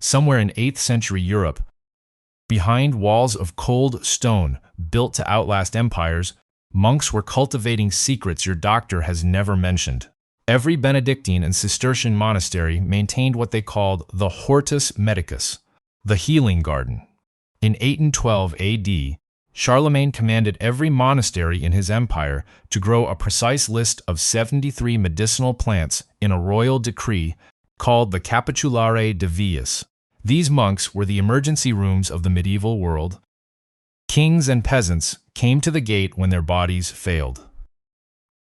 somewhere in 8th century Europe. Behind walls of cold stone built to outlast empires, monks were cultivating secrets your doctor has never mentioned. Every Benedictine and Cistercian monastery maintained what they called the hortus medicus, the healing garden. In 812 AD, Charlemagne commanded every monastery in his empire to grow a precise list of 73 medicinal plants in a royal decree called the Capitulare Divius. These monks were the emergency rooms of the medieval world. Kings and peasants came to the gate when their bodies failed.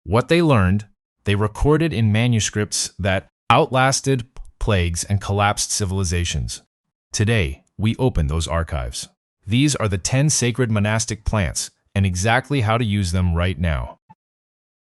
What they learned, they recorded in manuscripts that outlasted plagues and collapsed civilizations. Today, we open those archives. These are the 10 sacred monastic plants and exactly how to use them right now.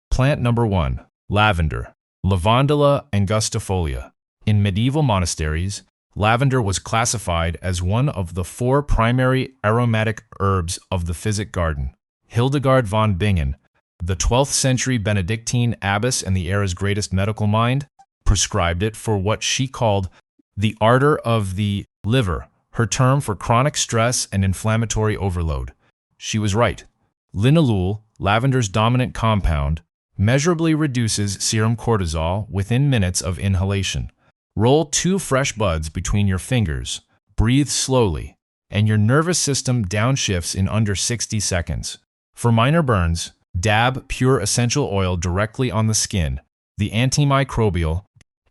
Plant number 1, lavender, Lavandula angustifolia. In medieval monasteries, lavender was classified as one of the 4 primary aromatic herbs of the physic garden. Hildegard von Bingen, the 12th century Benedictine abbess and the era's greatest medical mind, prescribed it for what she called the ardor of the liver, her term for chronic stress and inflammatory overload. She was right. Linalool, lavender's dominant compound, measurably reduces serum cortisol within minutes of inhalation. Roll 2 fresh buds between your fingers, breathe slowly, and your nervous system downshifts in under 60 seconds. For minor burns, dab pure essential oil directly on the skin. The antimicrobial,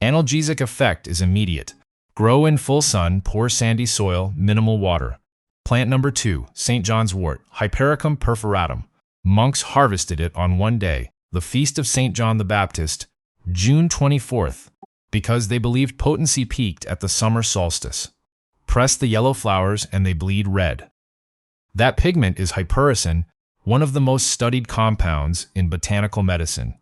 analgesic effect is immediate. Grow in full sun, poor sandy soil, minimal water. Plant number 2, St. John's wort, Hypericum perforatum. Monks harvested it on one day, the feast of St. John the Baptist, June 24th, because they believed potency peaked at the summer solstice. Press the yellow flowers and they bleed red. That pigment is hypericin, one of the most studied compounds in botanical medicine.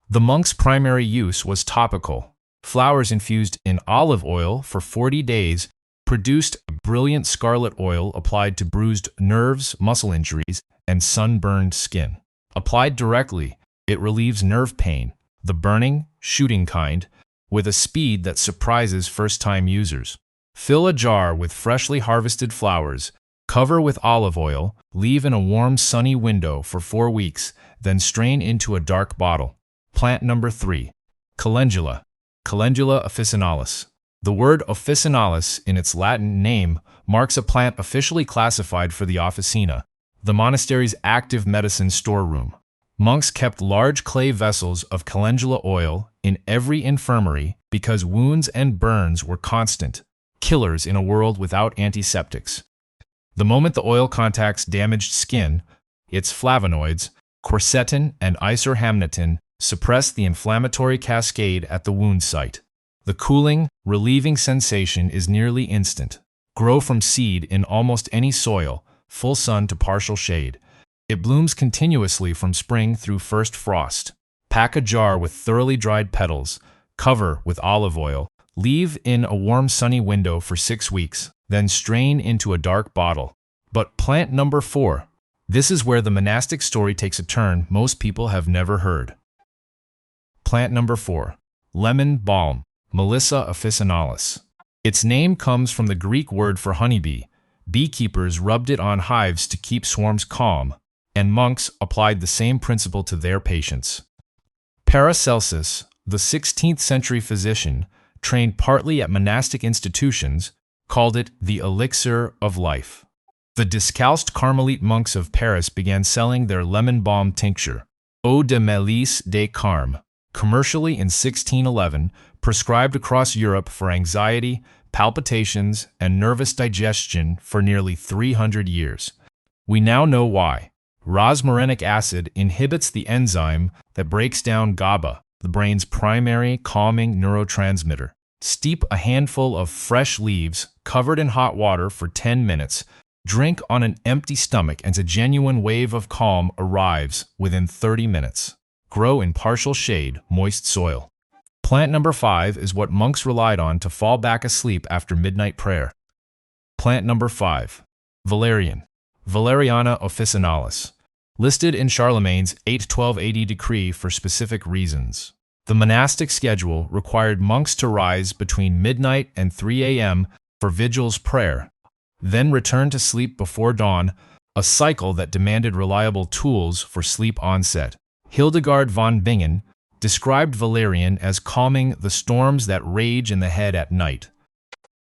The monk's primary use was topical. Flowers infused in olive oil for 40 days produced a brilliant scarlet oil applied to bruised nerves, muscle injuries, and sunburned skin. Applied directly, it relieves nerve pain, the burning, shooting kind, with a speed that surprises first-time users. Fill a jar with freshly harvested flowers, cover with olive oil, leave in a warm, sunny window for 4 weeks, then strain into a dark bottle. Plant number 3, Calendula, Calendula officinalis. The word officinalis in its Latin name marks a plant officially classified for the officina, the monastery's active medicine storeroom. Monks kept large clay vessels of calendula oil in every infirmary because wounds and burns were constant, killers in a world without antiseptics. The moment the oil contacts damaged skin, its flavonoids, quercetin and isohamnitin, suppress the inflammatory cascade at the wound site. The cooling, relieving sensation is nearly instant. Grow from seed in almost any soil, full sun to partial shade. It blooms continuously from spring through first frost. Pack a jar with thoroughly dried petals, cover with olive oil, leave in a warm sunny window for 6 weeks, then strain into a dark bottle. But plant number 4. This is where the monastic story takes a turn most people have never heard. Plant number 4. Lemon balm, Melissa officinalis. Its name comes from the Greek word for honeybee. Beekeepers rubbed it on hives to keep swarms calm, and monks applied the same principle to their patients. Paracelsus, the 16th century physician, trained partly at monastic institutions, called it the elixir of life. The discalced Carmelite monks of Paris began selling their lemon balm tincture, eau de mélisse de Carme, commercially in 1611, prescribed across Europe for anxiety, palpitations, and nervous digestion for nearly 300 years. We now know why. Rosmarinic acid inhibits the enzyme that breaks down GABA, the brain's primary calming neurotransmitter. Steep a handful of fresh leaves covered in hot water for 10 minutes. Drink on an empty stomach and a genuine wave of calm arrives within 30 minutes. Grow in partial shade, moist soil. Plant number 5 is what monks relied on to fall back asleep after midnight prayer. Plant number 5. Valerian, Valeriana officinalis. Listed in Charlemagne's 812 AD decree for specific reasons. The monastic schedule required monks to rise between midnight and 3 a.m. for vigil's prayer, then return to sleep before dawn, a cycle that demanded reliable tools for sleep onset. Hildegard von Bingen described Valerian as calming the storms that rage in the head at night,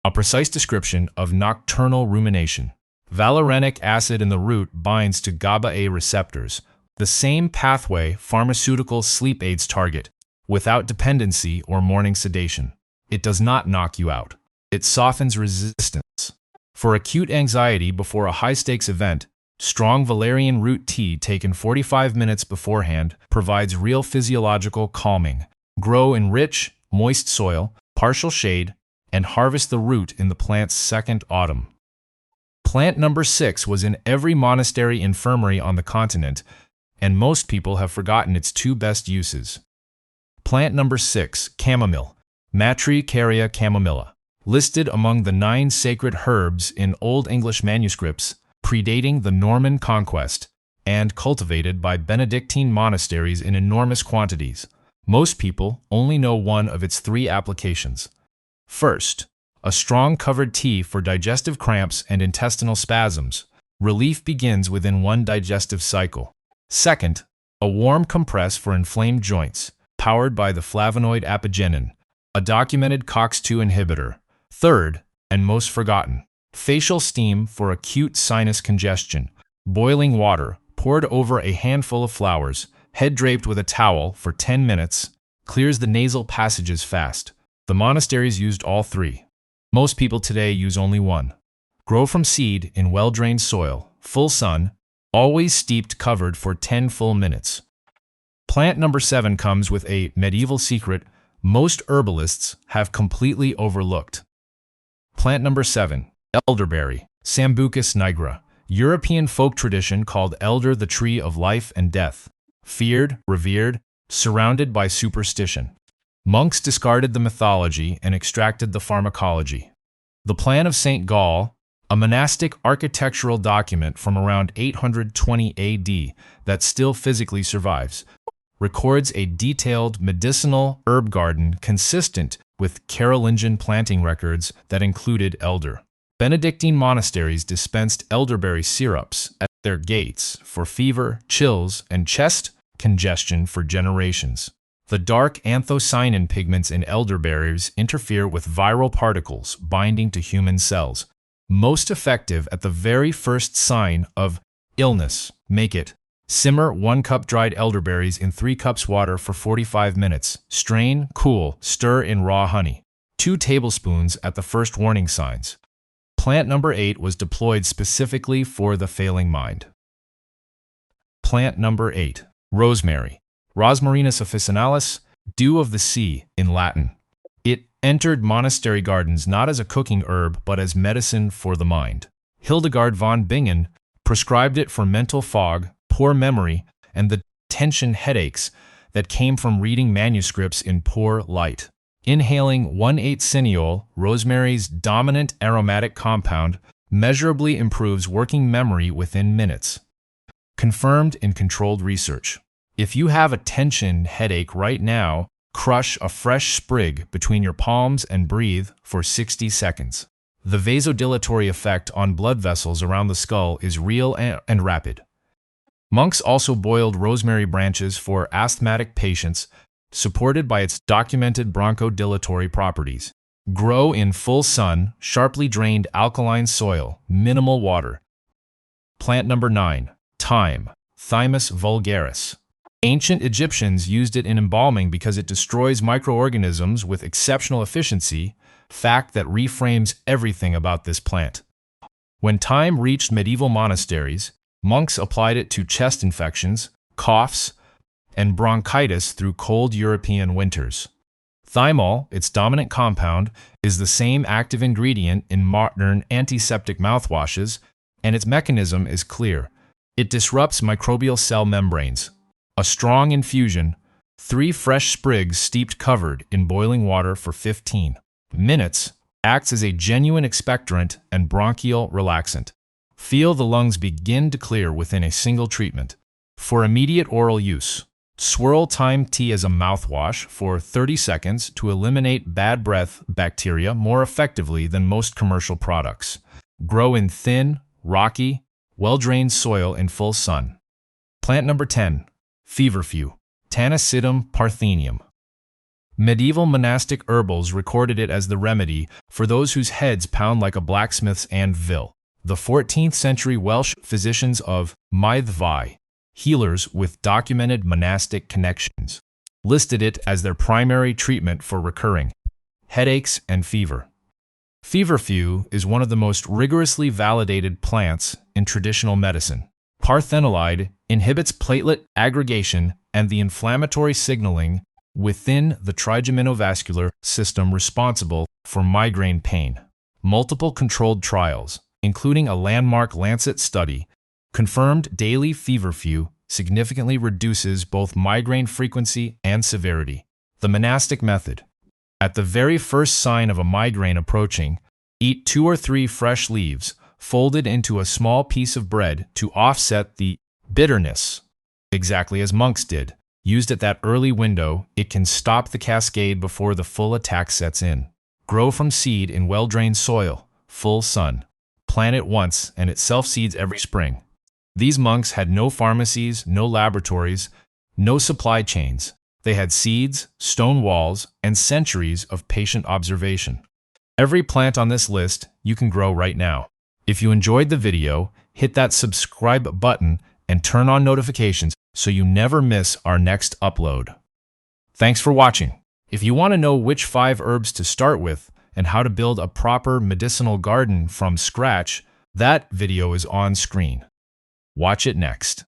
a precise description of nocturnal rumination. Valerianic acid in the root binds to GABA-A receptors, the same pathway pharmaceutical sleep aids target, without dependency or morning sedation. It does not knock you out. It softens resistance. For acute anxiety before a high-stakes event, strong valerian root tea taken 45 minutes beforehand provides real physiological calming. Grow in rich, moist soil, partial shade, and harvest the root in the plant's second autumn. Plant number 6 was in every monastery infirmary on the continent, and most people have forgotten its 2 best uses. Plant number 6, chamomile, Matricaria chamomilla, listed among the 9 sacred herbs in Old English manuscripts predating the Norman conquest, and cultivated by Benedictine monasteries in enormous quantities. Most people only know one of its 3 applications. First, a strong covered tea for digestive cramps and intestinal spasms. Relief begins within 1 digestive cycle. Second, a warm compress for inflamed joints, powered by the flavonoid apigenin, a documented COX-2 inhibitor. Third, and most forgotten, facial steam for acute sinus congestion. Boiling water, poured over a handful of flowers, head draped with a towel for 10 minutes, clears the nasal passages fast. The monasteries used all 3. Most people today use only 1. Grow from seed in well-drained soil, full sun, always steeped covered for 10 full minutes. Plant number 7 comes with a medieval secret most herbalists have completely overlooked. Plant number 7, elderberry, Sambucus nigra, European folk tradition called elder the tree of life and death. Feared, revered, surrounded by superstition. Monks discarded the mythology and extracted the pharmacology. The Plan of St. Gall, a monastic architectural document from around 820 AD that still physically survives, records a detailed medicinal herb garden consistent with Carolingian planting records that included elder. Benedictine monasteries dispensed elderberry syrups at their gates for fever, chills, and chest congestion for generations. The dark anthocyanin pigments in elderberries interfere with viral particles binding to human cells. Most effective at the very first sign of illness. Make it. Simmer 1 cup dried elderberries in 3 cups water for 45 minutes. Strain, cool, stir in raw honey. 2 tablespoons at the first warning signs. Plant number 8 was deployed specifically for the failing mind. Plant number 8, rosemary. Rosmarinus officinalis, dew of the sea in Latin. It entered monastery gardens not as a cooking herb but as medicine for the mind. Hildegard von Bingen prescribed it for mental fog, poor memory, and the tension headaches that came from reading manuscripts in poor light. Inhaling 1,8-cineol, rosemary's dominant aromatic compound, measurably improves working memory within minutes. Confirmed in controlled research. If you have a tension headache right now, crush a fresh sprig between your palms and breathe for 60 seconds. The vasodilatory effect on blood vessels around the skull is real and rapid. Monks also boiled rosemary branches for asthmatic patients, supported by its documented bronchodilatory properties. Grow in full sun, sharply drained alkaline soil, minimal water. Plant number 9, thyme, Thymus vulgaris. Ancient Egyptians used it in embalming because it destroys microorganisms with exceptional efficiency, fact that reframes everything about this plant. When thyme reached medieval monasteries, monks applied it to chest infections, coughs, and bronchitis through cold European winters. Thymol, its dominant compound, is the same active ingredient in modern antiseptic mouthwashes, and its mechanism is clear. It disrupts microbial cell membranes. A strong infusion, 3 fresh sprigs steeped covered in boiling water for 15 minutes, acts as a genuine expectorant and bronchial relaxant. Feel the lungs begin to clear within a single treatment. For immediate oral use, Swirl thyme tea as a mouthwash for 30 seconds to eliminate bad breath bacteria more effectively than most commercial products. Grow in thin, rocky, well-drained soil in full sun. Plant number 10. Feverfew, Tanacidum parthenium. Medieval monastic herbals recorded it as the remedy for those whose heads pound like a blacksmith's anvil. The 14th century Welsh physicians of Myddfai, healers with documented monastic connections, listed it as their primary treatment for recurring headaches and fever. Feverfew is one of the most rigorously validated plants in traditional medicine. Parthenolide inhibits platelet aggregation and the inflammatory signaling within the trigeminovascular system responsible for migraine pain. Multiple controlled trials, including a landmark Lancet study, confirmed daily feverfew significantly reduces both migraine frequency and severity. The monastic method. At the very first sign of a migraine approaching, eat 2 or 3 fresh leaves folded into a small piece of bread to offset the bitterness, exactly as monks did. Used at that early window, it can stop the cascade before the full attack sets in. Grow from seed in well-drained soil, full sun. Plant it once and it self-seeds every spring. These monks had no pharmacies, no laboratories, no supply chains. They had seeds, stone walls, and centuries of patient observation. Every plant on this list you can grow right now. If you enjoyed the video, hit that subscribe button and turn on notifications so you never miss our next upload. Thanks for watching. If you want to know which 5 herbs to start with and how to build a proper medicinal garden from scratch, that video is on screen. Watch it next.